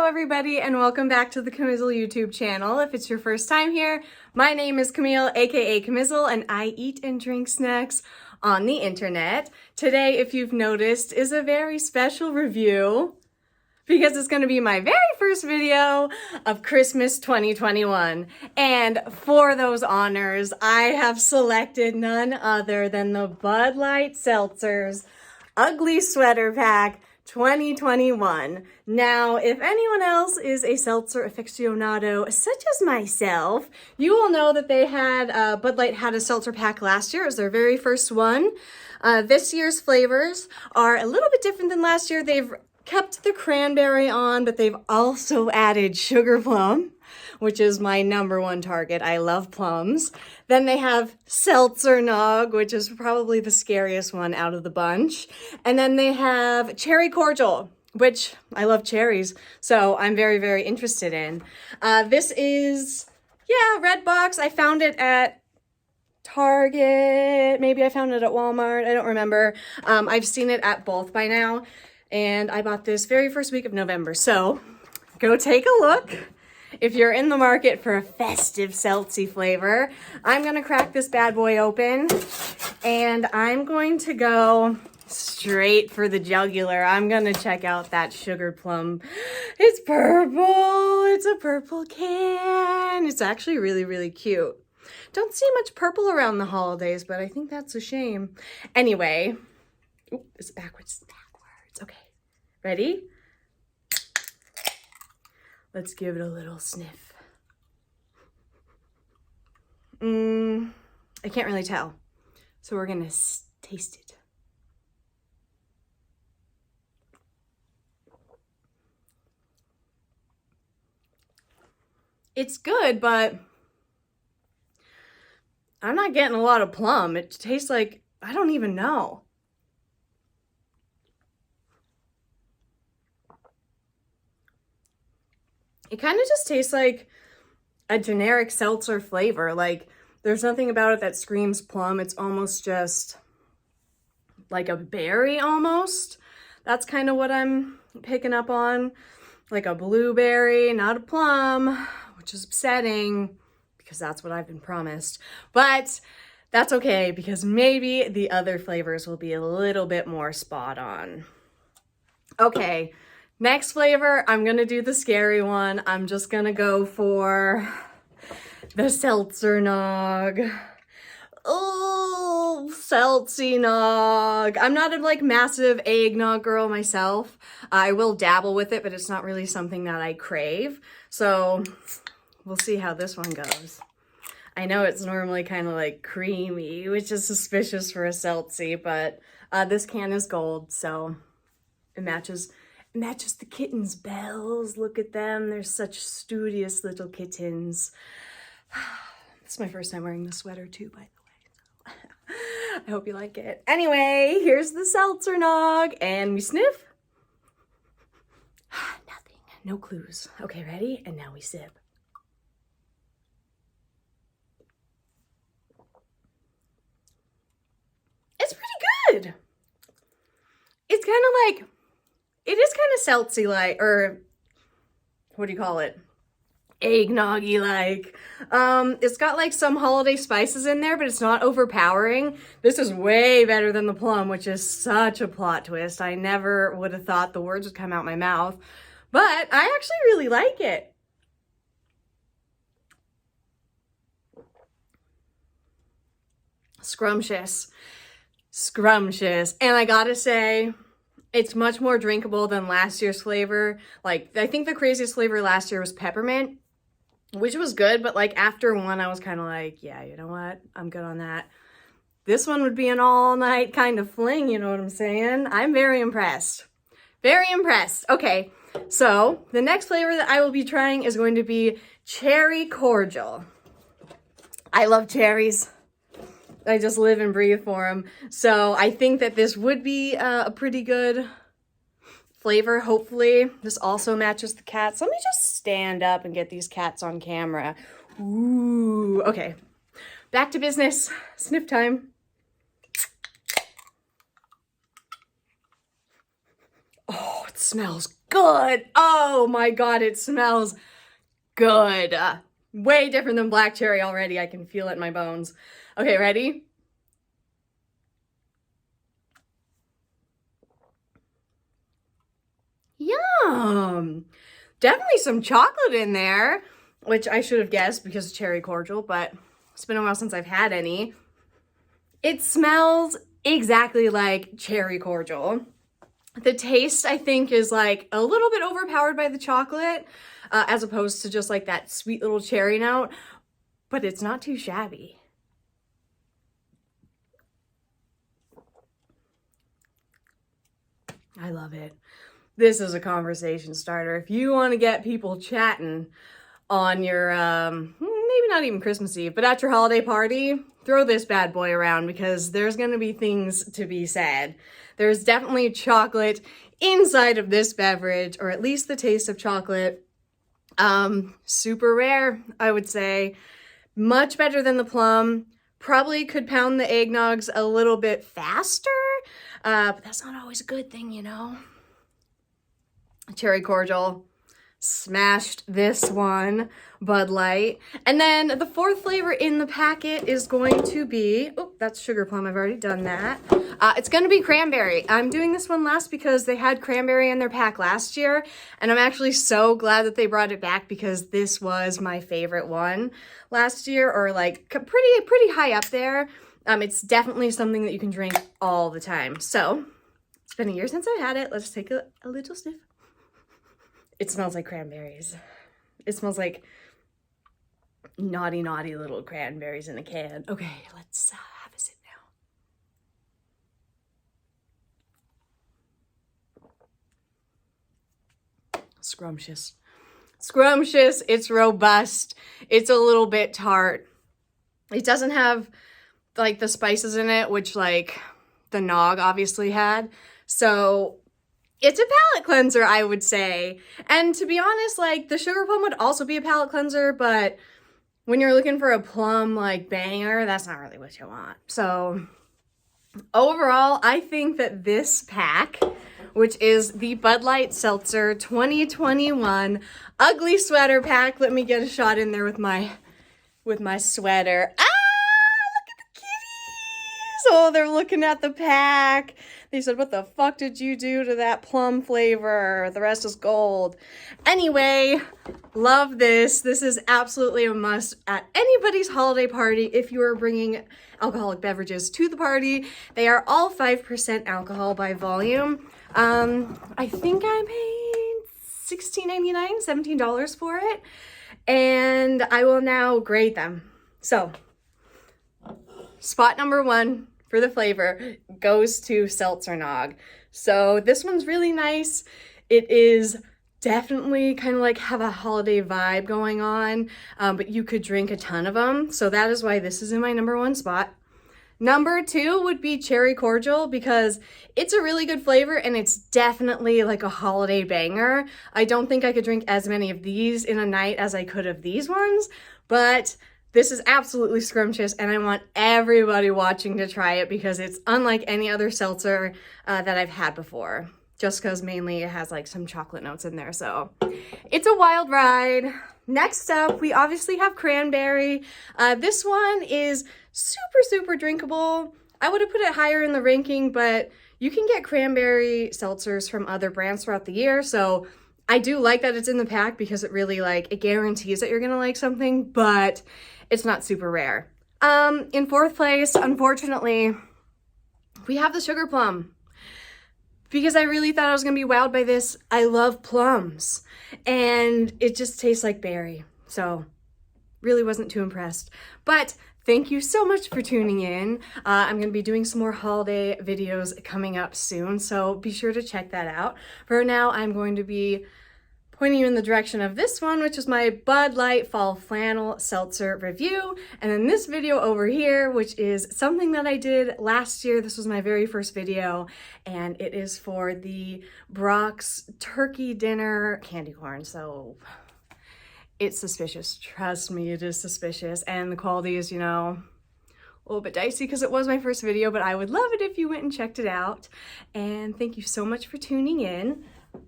Hello everybody and welcome back to the Camizzle YouTube channel. If it's your first time here, my name is Camille, aka Camizzle, and I eat and drink snacks on the internet. Today, if you've noticed, is a very special review because it's going to be my very first video of Christmas 2021. And for those honors, I have selected none other than the Bud Light Seltzers Ugly Sweater Pack 2021. Now, if anyone else is a seltzer aficionado, such as myself, you will know that they had, Bud Light had a seltzer pack last year. It was their very first one. This year's flavors are a little bit different than last year. They've kept the cranberry on, but they've also added sugar plum, which is my number one target. I love plums. Then they have Seltzer Nog, which is probably the scariest one out of the bunch. And then they have cherry cordial, which I love cherries, so I'm very, very interested in. This is, red box. I found it at Target. Maybe I found it at Walmart. I don't remember. I've seen it at both by now. And I bought this very first week of November. So go take a look. If you're in the market for a festive seltzy flavor, I'm going to crack this bad boy open and I'm going to go straight for the jugular. I'm going to check out that sugared plum. It's purple. It's a purple can. It's actually really, really cute. Don't see much purple around the holidays, but I think that's a shame. Anyway, it's backwards. Okay, ready? Let's give it a little sniff. I can't really tell. So we're gonna taste it. It's good, but I'm not getting a lot of plum. It tastes like, I don't even know. It kind of just tastes like a generic seltzer flavor. Like, there's nothing about it that screams plum. It's almost just like a berry almost. That's kind of what I'm picking up on. Like a blueberry, not a plum, which is upsetting because that's what I've been promised. But that's okay because maybe the other flavors will be a little bit more spot on. Okay. Next flavor, I'm going to do the scary one. I'm just going to go for the Seltzer Nog. Oh, Seltzy Nog. I'm not a massive eggnog girl myself. I will dabble with it, but it's not really something that I crave. So we'll see how this one goes. I know it's normally kind of creamy, which is suspicious for a seltzy, but this can is gold, so it matches the kittens' bells. Look at them. They're such studious little kittens. It's my first time wearing the sweater too, by the way. I hope you like it. Anyway, here's the Seltzer Nog, and we sniff. Nothing. No clues. Okay, ready? And now we sip. It's pretty good. It's kind of like, it is kind of seltzy-like, or what do you call it? Eggnoggy-like. It's got some holiday spices in there, but it's not overpowering. This is way better than the plum, which is such a plot twist. I never would have thought the words would come out my mouth, but I actually really like it. Scrumptious. Scrumptious. And I gotta say, it's much more drinkable than last year's flavor. I think the craziest flavor last year was peppermint, which was good, but after one, I was kind of yeah, you know what? I'm good on that. This one would be an all-night kind of fling, you know what I'm saying? I'm very impressed. Very impressed. Okay, so the next flavor that I will be trying is going to be cherry cordial. I love cherries. I just live and breathe for them. So I think that this would be a pretty good flavor, hopefully. This also matches the cats. Let me just stand up and get these cats on camera. Ooh, okay. Back to business. Sniff time. Oh, it's smells good. Oh my God, it smells good. Way different than black cherry already. I can feel it in my bones. Okay, ready? Yum. Definitely some chocolate in there, which I should have guessed because it's cherry cordial, but it's been a while since I've had any. It smells exactly like cherry cordial. The taste, I think, is like a little bit overpowered by the chocolate, as opposed to just like that sweet little cherry note, but it's not too shabby. I love it. This is a conversation starter. If you want to get people chatting on your, maybe not even Christmas Eve, but at your holiday party, throw this bad boy around because there's going to be things to be said. There's definitely chocolate inside of this beverage, or at least the taste of chocolate. Super rare, I would say. Much better than the Plum. Probably could pound the eggnogs a little bit faster, but that's not always a good thing, you know. Cherry cordial. Smashed this one, Bud Light. And then the fourth flavor in the packet is going to be, oh, that's sugar plum. I've already done that. It's going to be cranberry. I'm doing this one last because they had cranberry in their pack last year, and I'm actually so glad that they brought it back because this was my favorite one last year, or like pretty high up there. It's definitely something that you can drink all the time. So it's been a year since I had it. Let's take a little sniff. It smells like cranberries. It smells like naughty little cranberries in a can. Okay, let's have a sip now. Scrumptious. Scrumptious. It's robust. It's a little bit tart. It doesn't have like the spices in it, which like the Nog obviously had. So it's a palate cleanser, I would say. And to be honest, like the sugar plum would also be a palate cleanser, but when you're looking for a plum like banger, that's not really what you want. So overall, I think that this pack, which is the Bud Light Seltzer 2021 Ugly Sweater pack. Let me get a shot in there with my sweater. Look at the kitties! Oh, they're looking at the pack. They said, what the fuck did you do to that plum flavor? The rest is gold. Anyway, love this. This is absolutely a must at anybody's holiday party if you are bringing alcoholic beverages to the party. They are all 5% alcohol by volume. I think I paid $16.99, $17 for it. And I will now grade them. So, spot number 1 for the flavor goes to Seltzer Nog. So this one's really nice. It is definitely kind of like have a holiday vibe going on, but you could drink a ton of them. So that is why this is in my number 1 spot. Number 2 would be cherry cordial because it's a really good flavor and it's definitely like a holiday banger. I don't think I could drink as many of these in a night as I could of these ones, but this is absolutely scrumptious, and I want everybody watching to try it because it's unlike any other seltzer that I've had before, just because mainly it has like some chocolate notes in there. So it's a wild ride. Next up, we obviously have cranberry. This one is super drinkable. I would have put it higher in the ranking, but you can get cranberry seltzers from other brands throughout the year. So I do like that it's in the pack because it really it guarantees that you're gonna like something, but it's not super rare. In 4th place, unfortunately, we have the sugar plum because I really thought I was gonna be wowed by this. I love plums and it just tastes like berry. So really wasn't too impressed, but thank you so much for tuning in. I'm going to be doing some more holiday videos coming up soon, so be sure to check that out. For now, I'm going to be pointing you in the direction of this one, which is my Bud Light Fall Flannel Seltzer review, and then this video over here, which is something that I did last year. This was my very first video, and it is for the Brock's Turkey Dinner Candy Corn, so it's suspicious. Trust me, it is suspicious. And the quality is, you know, a little bit dicey because it was my first video, but I would love it if you went and checked it out. And thank you so much for tuning in.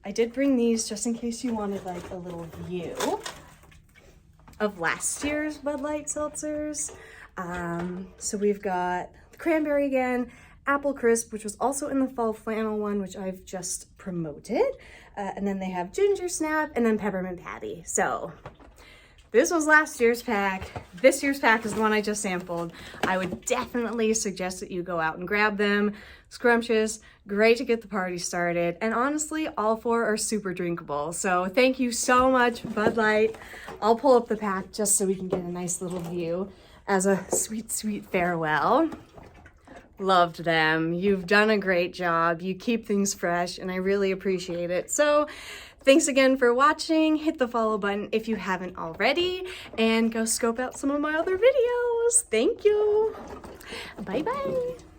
I did bring these just in case you wanted like a little view of last year's Bud Light seltzers. So we've got the cranberry again, apple crisp, which was also in the fall flannel one, which I've just promoted. And then they have ginger snap and then peppermint patty. So this was last year's pack. This year's pack is the one I just sampled. I would definitely suggest that you go out and grab them. Scrumptious, great to get the party started. And honestly, all four are super drinkable. So thank you so much, Bud Light. I'll pull up the pack just so we can get a nice little view as a sweet, sweet farewell. Loved them. You've done a great job. You keep things fresh and I really appreciate it. So thanks again for watching. Hit the follow button if you haven't already and go scope out some of my other videos. Thank you. Bye-bye.